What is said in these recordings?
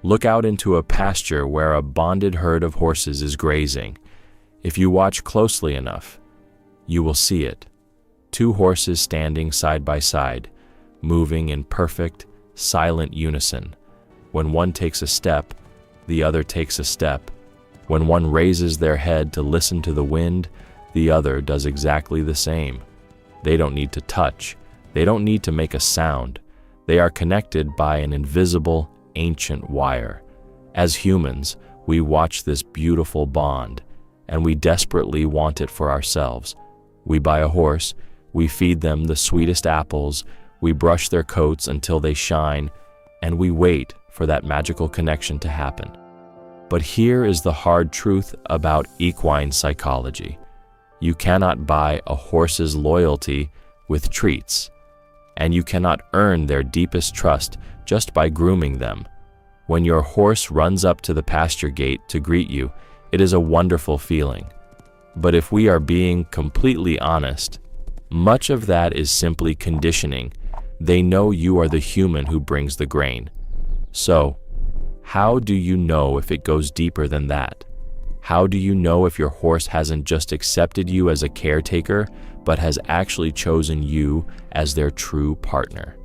Look out into a pasture where a bonded herd of horses is grazing. If you watch closely enough, you will see it. Two horses standing side by side, moving in perfect, silent unison. When one takes a step, the other takes a step. When one raises their head to listen to the wind, the other does exactly the same. They don't need to touch. They don't need to make a sound. They are connected by an invisible, ancient wire. As humans, we watch this beautiful bond, and we desperately want it for ourselves. We buy a horse, we feed them the sweetest apples, we brush their coats until they shine, and we wait for that magical connection to happen. But here is the hard truth about equine psychology. You cannot buy a horse's loyalty with treats, and you cannot earn their deepest trust just by grooming them. When your horse runs up to the pasture gate to greet you, it is a wonderful feeling. But if we are being completely honest, much of that is simply conditioning. They know you are the human who brings the grain. So, how do you know if it goes deeper than that? How do you know if your horse hasn't just accepted you as a caretaker, but has actually chosen you as their true partner?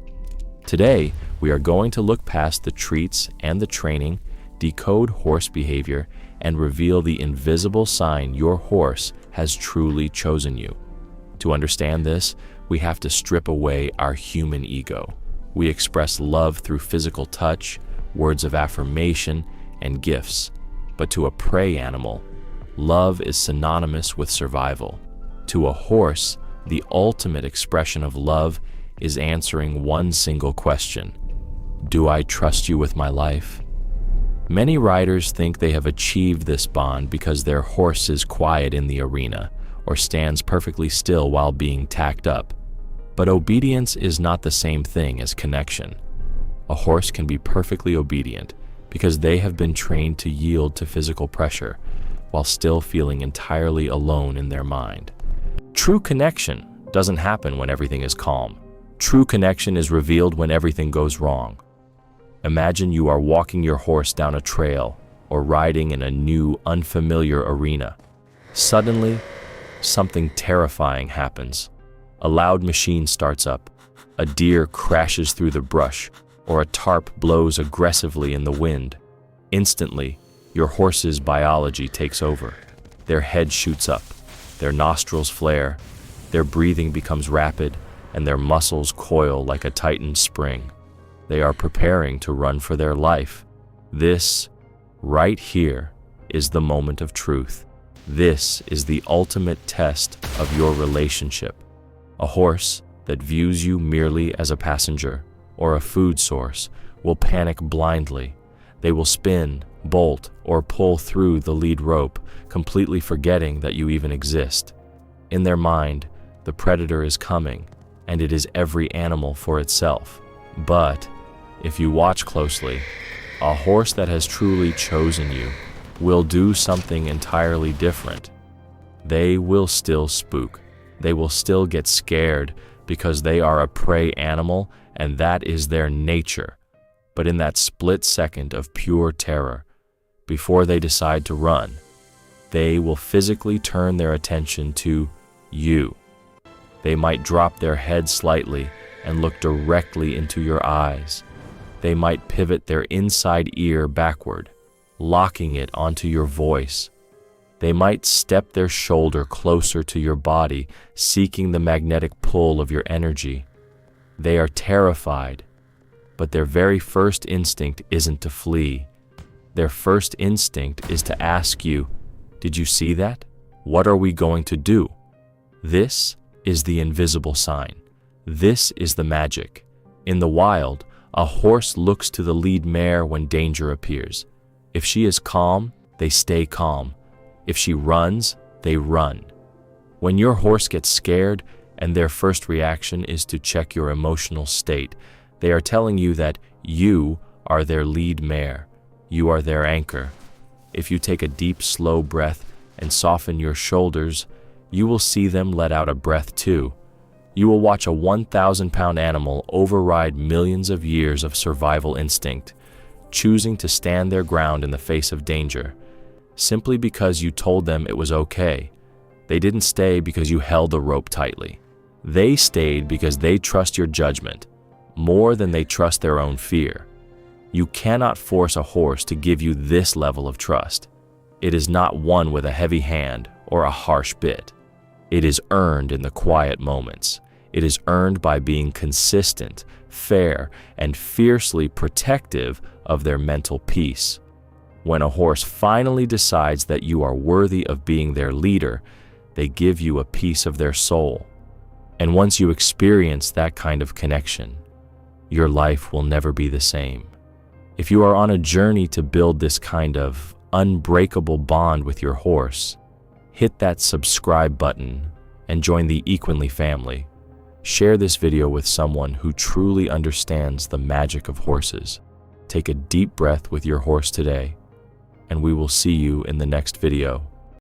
Today, we are going to look past the treats and the training, decode horse behavior, and reveal the invisible sign your horse has truly chosen you. To understand this, we have to strip away our human ego. We express love through physical touch, words of affirmation, and gifts. But to a prey animal, love is synonymous with survival. To a horse, the ultimate expression of love is answering one single question: do I trust you with my life? Many riders think they have achieved this bond because their horse is quiet in the arena or stands perfectly still while being tacked up. But obedience is not the same thing as connection. A horse can be perfectly obedient because they have been trained to yield to physical pressure while still feeling entirely alone in their mind. True connection doesn't happen when everything is calm. True connection is revealed when everything goes wrong. Imagine you are walking your horse down a trail or riding in a new, unfamiliar arena. Suddenly, something terrifying happens. A loud machine starts up, a deer crashes through the brush, or a tarp blows aggressively in the wind. Instantly, your horse's biology takes over. Their head shoots up, their nostrils flare, their breathing becomes rapid, and their muscles coil like a tightened spring. They are preparing to run for their life. This, right here, is the moment of truth. This is the ultimate test of your relationship. A horse that views you merely as a passenger or a food source will panic blindly. They will spin, bolt, or pull through the lead rope, completely forgetting that you even exist. In their mind, the predator is coming, and it is every animal for itself. But if you watch closely, a horse that has truly chosen you will do something entirely different. They will still spook. They will still get scared because they are a prey animal and that is their nature. But in that split second of pure terror, before they decide to run, they will physically turn their attention to you. They might drop their head slightly and look directly into your eyes. They might pivot their inside ear backward, locking it onto your voice. They might step their shoulder closer to your body, seeking the magnetic pull of your energy. They are terrified, but their very first instinct isn't to flee. Their first instinct is to ask you, "Did you see that? What are we going to do?" This is the invisible sign. This is the magic. In the wild, a horse looks to the lead mare when danger appears. If she is calm, they stay calm. If she runs, they run. When your horse gets scared and their first reaction is to check your emotional state, they are telling you that you are their lead mare. You are their anchor. If you take a deep, slow breath and soften your shoulders, you will see them let out a breath too. You will watch a 1,000-pound animal override millions of years of survival instinct choosing to stand their ground in the face of danger, simply because you told them it was okay. They didn't stay because you held the rope tightly. They stayed because they trust your judgment more than they trust their own fear. You cannot force a horse to give you this level of trust. It is not won with a heavy hand or a harsh bit. It is earned in the quiet moments. It is earned by being consistent, fair, and fiercely protective of their mental peace. When a horse finally decides that you are worthy of being their leader, they give you a piece of their soul. And once you experience that kind of connection, your life will never be the same. If you are on a journey to build this kind of unbreakable bond with your horse, hit that subscribe button and join the Equinly family. Share this video with someone who truly understands the magic of horses. Take a deep breath with your horse today, and we will see you in the next video.